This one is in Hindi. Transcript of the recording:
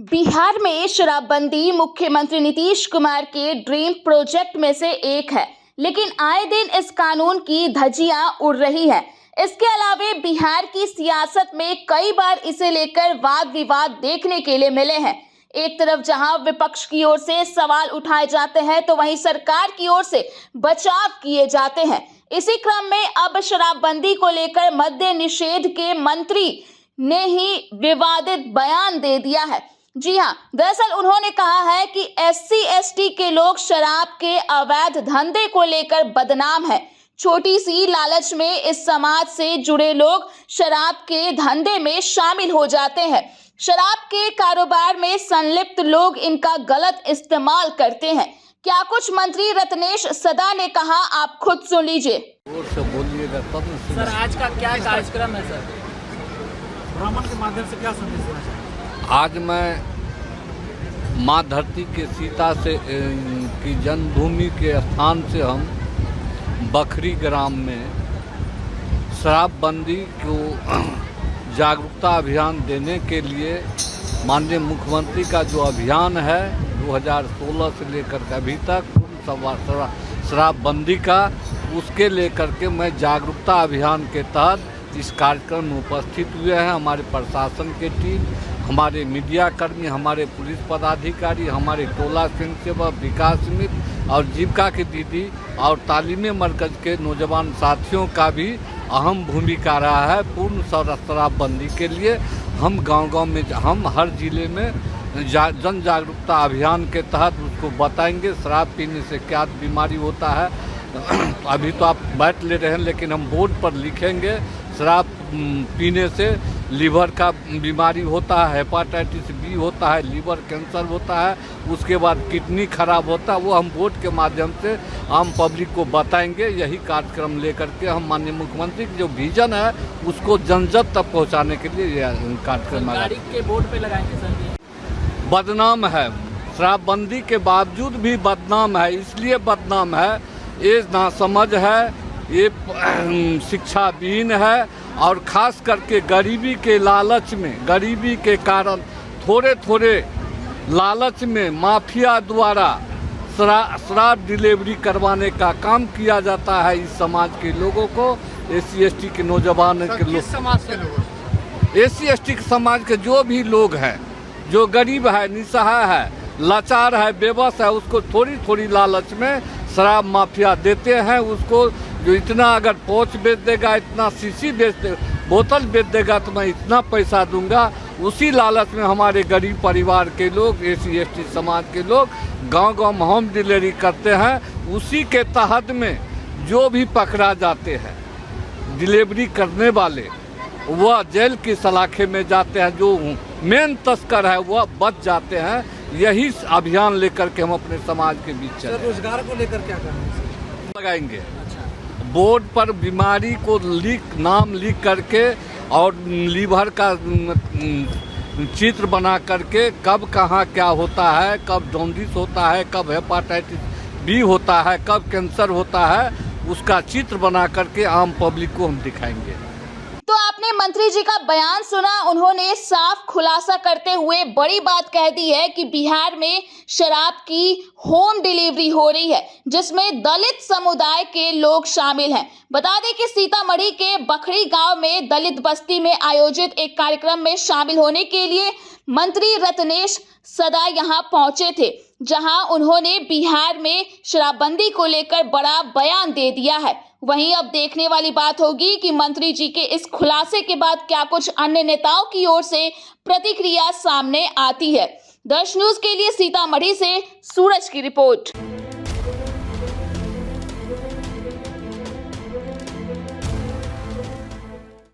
बिहार में शराबबंदी मुख्यमंत्री नीतीश कुमार के ड्रीम प्रोजेक्ट में से एक है, लेकिन आए दिन इस कानून की धज्जियां उड़ रही है। इसके अलावा बिहार की सियासत में कई बार इसे लेकर वाद विवाद देखने के लिए मिले हैं। एक तरफ जहां विपक्ष की ओर से सवाल उठाए जाते हैं, तो वहीं सरकार की ओर से बचाव किए जाते हैं। इसी क्रम में अब शराबबंदी को लेकर मद्य निषेध के मंत्री ने ही विवादित बयान दे दिया है। जी हां, दरअसल उन्होंने कहा है कि SC/ST के लोग शराब के अवैध धंधे को लेकर बदनाम है। छोटी सी लालच में इस समाज से जुड़े लोग शराब के धंधे में शामिल हो जाते हैं। शराब के कारोबार में संलिप्त लोग इनका गलत इस्तेमाल करते हैं। क्या कुछ मंत्री रत्नेश सदा ने कहा, आप खुद सुन लीजिए। सर, आज का क्या कार्यक्रम है सर? भ्रमण के माध्यम से क्या संदेश देना चाहते हैं? आज मैं माँ धरती के सीता से की जन्मभूमि के स्थान से हम बखरी ग्राम में शराबबंदी को जागरूकता अभियान देने के लिए माननीय मुख्यमंत्री का जो अभियान है 2016 से लेकर के अभी तक शराबबंदी का, उसके लेकर के मैं जागरूकता अभियान के तहत इस कार्यक्रम में उपस्थित हुए हैं। हमारे प्रशासन के टीम, हमारे मीडिया कर्मी, हमारे पुलिस पदाधिकारी, हमारे टोला संघ सेवक, विकास मित्र और जीविका की दीदी और तालीमी मरकज के नौजवान साथियों का भी अहम भूमिका रहा है। पूर्ण शराबबंदी के लिए हम गांव-गांव में, हम हर जिले में जन जागरूकता अभियान के तहत उसको बताएंगे शराब पीने से क्या बीमारी होता है। अभी तो आप बैठ ले रहे हैं, लेकिन हम बोर्ड पर लिखेंगे शराब पीने से लीवर का बीमारी होता है, हेपाटाइटिस बी होता है, लीवर कैंसर होता है, उसके बाद किडनी खराब होता है। वो हम बोर्ड के माध्यम से आम पब्लिक को बताएंगे। यही कार्यक्रम लेकर के हम माननीय मुख्यमंत्री की जो विजन है उसको जन जन तक पहुँचाने के लिए यह कार्यक्रम गाड़ी के बोर्ड पे लगाएंगे सर। बदनाम है, शराबबंदी के बावजूद भी बदनाम है। इसलिए बदनाम है, ये नासमझ है, ये शिक्षाविहीन है और ख़ास करके गरीबी के लालच में, गरीबी के कारण थोड़े लालच में माफिया द्वारा शराब डिलीवरी करवाने का काम किया जाता है। इस समाज के लोगों को, SC/ST के नौजवान के लोग, समाज के लोग, SC/ST के समाज के जो भी लोग हैं, जो गरीब है, निसहाय है, लाचार है, बेबस है, उसको थोड़ी लालच में शराब माफिया देते हैं। उसको जो इतना अगर पौच बेच देगा, इतना शीशी बेच दे, बोतल बेच देगा तो मैं इतना पैसा दूंगा। उसी लालच में हमारे गरीब परिवार के लोग, SC/ST समाज के लोग गांव-गांव में होम डिलीवरी करते हैं। उसी के तहत में जो भी पकड़ा जाते हैं डिलीवरी करने वाले, वह जेल की सलाखे में जाते हैं। जो मेन तस्कर है वह बच जाते हैं। यही अभियान लेकर के हम अपने समाज के बीच चले। रोजगार को लेकर क्या करना लगाएंगे? बोर्ड पर बीमारी को नाम लिख करके और लीवर का चित्र बना करके, कब कहाँ क्या होता है, कब जॉन्डिस होता है, कब हेपाटाइटिस बी होता है, कब कैंसर होता है, उसका चित्र बना करके आम पब्लिक को हम दिखाएंगे। तो आपने मंत्री जी का बयान सुना। उन्होंने साफ खुलासा करते हुए बड़ी बात कह दी है कि बिहार में शराब की होम डिलीवरी हो रही है, जिसमें दलित समुदाय के लोग शामिल हैं। बता दें कि सीतामढ़ी के बखरी गांव में दलित बस्ती में आयोजित एक कार्यक्रम में शामिल होने के लिए मंत्री रत्नेश सदा यहां पहुंचे थे, जहां उन्होंने बिहार में शराबबंदी को लेकर बड़ा बयान दे दिया है। वहीं अब देखने वाली बात होगी कि मंत्री जी के इस खुलासे के बाद क्या कुछ अन्य नेताओं की ओर से प्रतिक्रिया सामने आती है। दर्श न्यूज के लिए सीतामढ़ी से सूरज की रिपोर्ट।